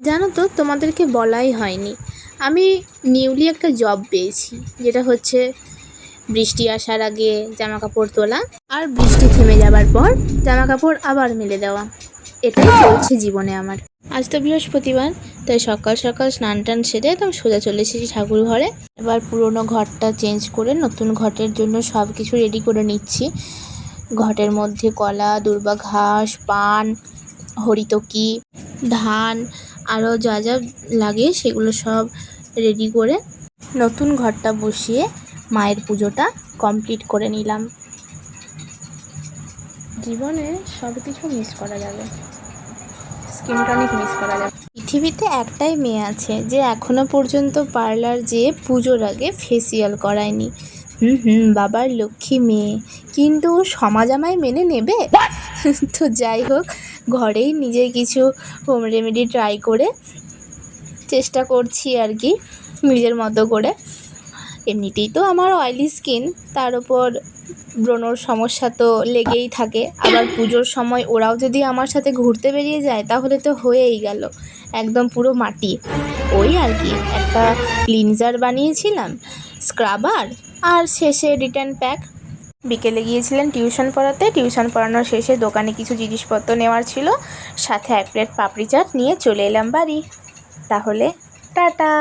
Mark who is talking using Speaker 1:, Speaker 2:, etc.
Speaker 1: জানো তো, তোমাদেরকে বলাই হয়নি, আমি নিউলি একটা জব পেয়েছি, যেটা হচ্ছে বৃষ্টি আসার আগে জামা কাপড় তোলা আর বৃষ্টি থেমে যাবার পর জামা কাপড় আবার মেলে দেওয়া। এটাই চলছে জীবনে আমার। আজ তো বৃহস্পতিবার, তাই সকাল সকাল স্নান টান সেরে একদম সোজা চলে এসেছি ঠাকুর ঘরে। এবার পুরোনো ঘরটা চেঞ্জ করে নতুন ঘটের জন্য সব কিছু রেডি করে নিচ্ছি। ঘটের মধ্যে কলা, দূর্বা ঘাস, পান, হরিতকি, ধান আরও যা যা লাগে সেগুলো সব রেডি করে নতুন ঘরটা বসিয়ে মায়ের পুজোটা কমপ্লিট করে নিলাম। জীবনে সব কিছু মিস করা যাবে, স্কিন টনিক মিস করা যাবে। পৃথিবীতে একটাই মেয়ে আছে যে এখনো পর্যন্ত পার্লার যেয়ে পুজোর আগে ফেসিয়াল করায়নি। বাবার লক্ষ্মী মেয়ে, কিন্তু সমাজ আমায় মেনে নেবে? তো যাই হোক, ঘরেই নিজে কিছু হোম রেমেডি ট্রাই করে চেষ্টা করছি আর কি, নিজের মতো করে। এমনিতেই তো আমার অয়েলি স্কিন, তার উপর ব্রণর সমস্যা তো লেগেই থাকে। আবার পুজোর সময় ওরাও যদি আমার সাথে ঘুরতে বেরিয়ে যায় তাহলে তো হয়েই গেল, একদম পুরো মাটি। ওই আর কি, একটা ক্লিনজার বানিয়েছিলাম, স্ক্রাবার আর শেষে রিটার্ন প্যাক। বিকেলে গিয়েছিলেন টিউশন পড়াতে, টিউশন পড়ানোর শেষে দোকানে কিছু জিনিসপত্র নেওয়ার ছিল, সাথে 1 প্লেট পাপড়ি চাট নিয়ে চলে এলাম বাড়ি। তাহলে টাটা।